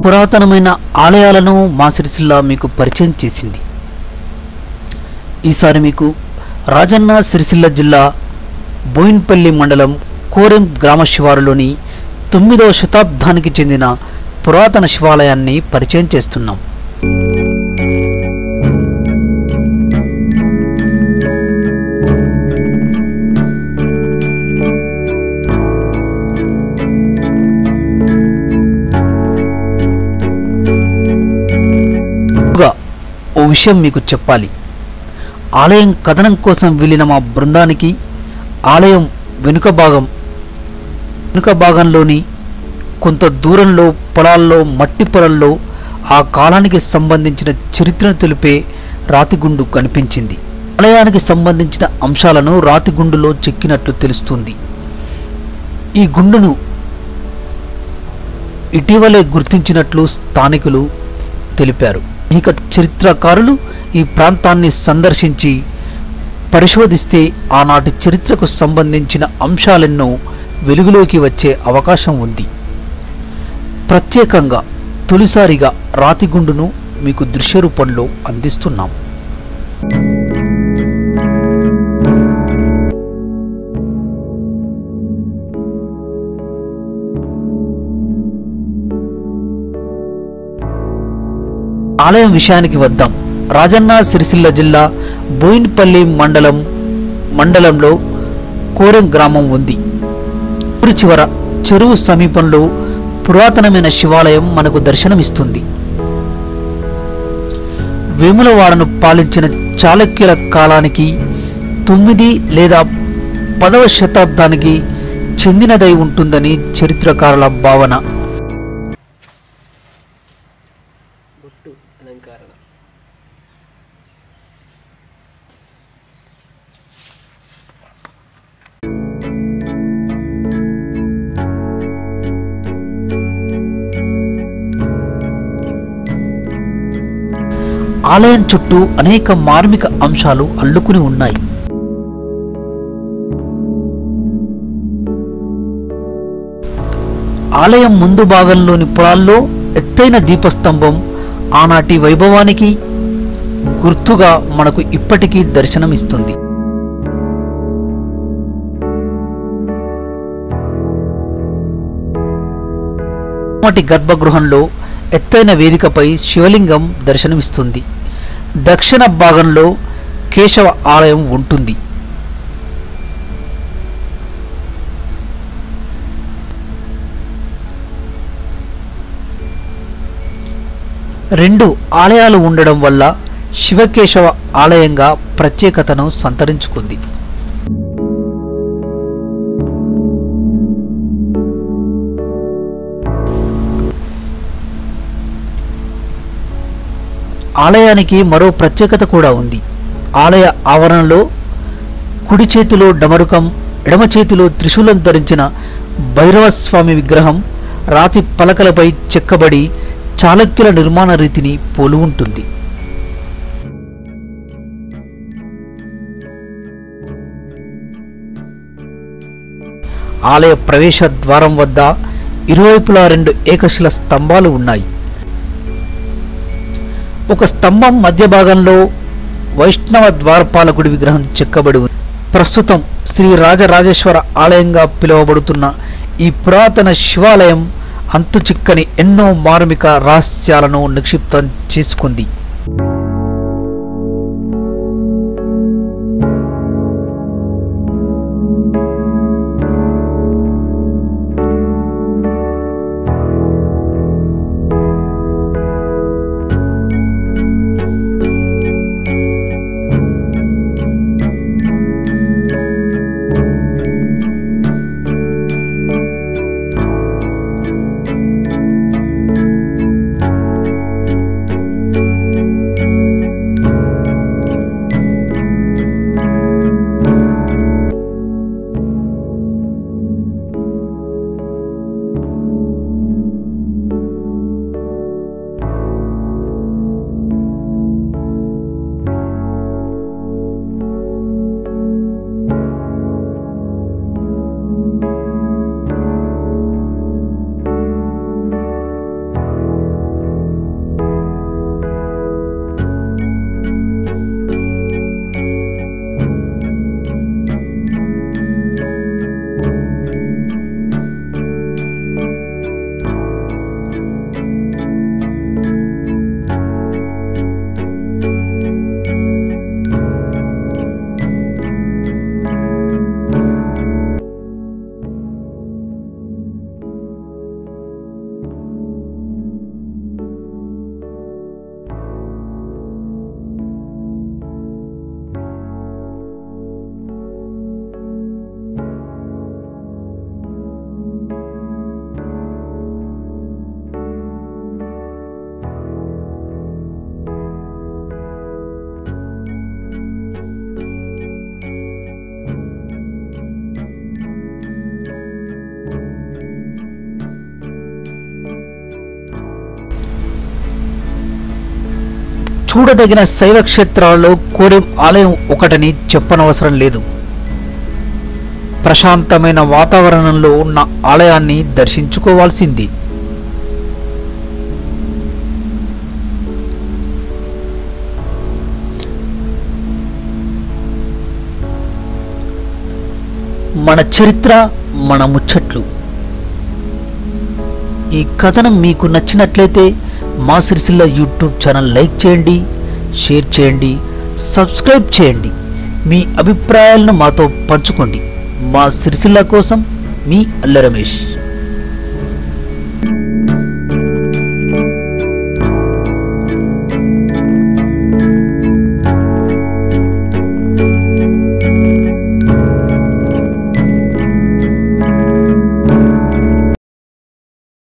పురాతనమైన ఆలయాలను మా సిరిసిల్ల మీకు పరిచయం చేసింది. ఈసారి మీకు రాజన్న సిరిసిల్ల జిల్లా బోయిన్పల్లి మండలం కోరెం గ్రామ శివారులోని 9వ శతాబ్దానికి చెందిన పురాతన శివాలయాన్ని పరిచయం చేస్తున్నాం. ఓ విషయం మీకు చెప్పాలి. ఆలయం కథనం కోసం వెళ్ళిన మా బృందానికి ఆలయం వెనుక భాగంలోని కొంత దూరంలో పొలాల్లో మట్టి పొరల్లో ఆ కాలానికి సంబంధించిన చరిత్రను తెలిపే రాతిగుండు కనిపించింది. ఆలయానికి సంబంధించిన అంశాలను రాతిగుండులో చెక్కినట్లు తెలుస్తుంది. ఈ గుండును ఇటీవలే గుర్తించినట్లు స్థానికులు తెలిపారు. ఇక చరిత్రకారులు ఈ ప్రాంతాన్ని సందర్శించి పరిశోధిస్తే ఆనాటి చరిత్రకు సంబంధించిన అంశాలెన్నో వెలుగులోకి వచ్చే అవకాశం ఉంది. ప్రత్యేకంగా తొలిసారిగా రాతిగుండును మీకు దృశ్య రూపంలో అందిస్తున్నాం. ఆలయం విషయానికి వద్దాం. రాజన్న సిరిసిల్ల జిల్లా బోయిన్పల్లి మండలంలో కోరెం గ్రామం ఉంది. ఊరి చివర చెరువు సమీపంలో పురాతనమైన శివాలయం మనకు దర్శనమిస్తుంది. వేములవాడను పాలించిన చాళుక్యుల కాలానికి 9 లేదా 10వ శతాబ్దానికి చెందినదై ఉంటుందని చరిత్రకారుల భావన. ఆలయం చుట్టూ అనేక మార్మిక అంశాలు అల్లుకుని ఉన్నాయి. ఆలయం ముందు భాగంలోని పొలాల్లో ఎత్తైన దీపస్తంభం ఆనాటి వైభవానికి గుర్తుగా మనకు ఇప్పటికీ దర్శనమిస్తుంది. నాటి గర్భగృహంలో ఎత్తైన వేదికపై శివలింగం దర్శనమిస్తుంది. దక్షిణ భాగంలో కేశవ ఆలయం ఉంటుంది. రెండు ఆలయాలు ఉండడం వల్ల శివకేశవ ఆలయంగా ప్రత్యేకతను సంతరించుకుంది. ఆలయానికి మరో ప్రత్యేకత కూడా ఉంది. ఆలయ ఆవరణలో కుడి చేతిలో డమరుకం, ఎడమ చేతిలో త్రిశూలం ధరించిన భైరవస్వామి విగ్రహం రాతి పలకలపై చెక్కబడి చాళుక్యుల నిర్మాణ రీతిని పోలి ఉంటుంది. ఆలయ ప్రవేశ ద్వారం వద్ద ఇరువైపులా 2 ఏకశిల స్తంభాలు ఉన్నాయి. ఒక స్తంభం మధ్య భాగంలో వైష్ణవ ద్వారపాలకుడి విగ్రహం చెక్కబడి ఉంది. ప్రస్తుతం శ్రీ రాజరాజేశ్వర ఆలయంగా పిలువబడుతున్న ఈ పురాతన శివాలయం అంతు చిక్కని ఎన్నో మార్మిక రహస్యాలను నిక్షిప్తం చేసుకుంది. చూడదగిన శైవ క్షేత్రాలలో కోరెం ఆలయం ఒకటని చెప్పనవసరం లేదు. ప్రశాంతమైన వాతావరణంలో ఉన్న ఆలయాన్ని దర్శించుకోవాల్సింది. మన చరిత్ర, మన ముచ్చట్లు. ఈ కథనం మీకు నచ్చినట్లయితే మా సిరిసిల్ల యూట్యూబ్ ఛానల్ లైక్ చేయండి, షేర్ చేయండి, సబ్స్క్రైబ్ చేయండి. మీ అభిప్రాయాలను మాతో పంచుకోండి. మా సిరిసిల్ల కోసం మీ అల్లె రమేష్.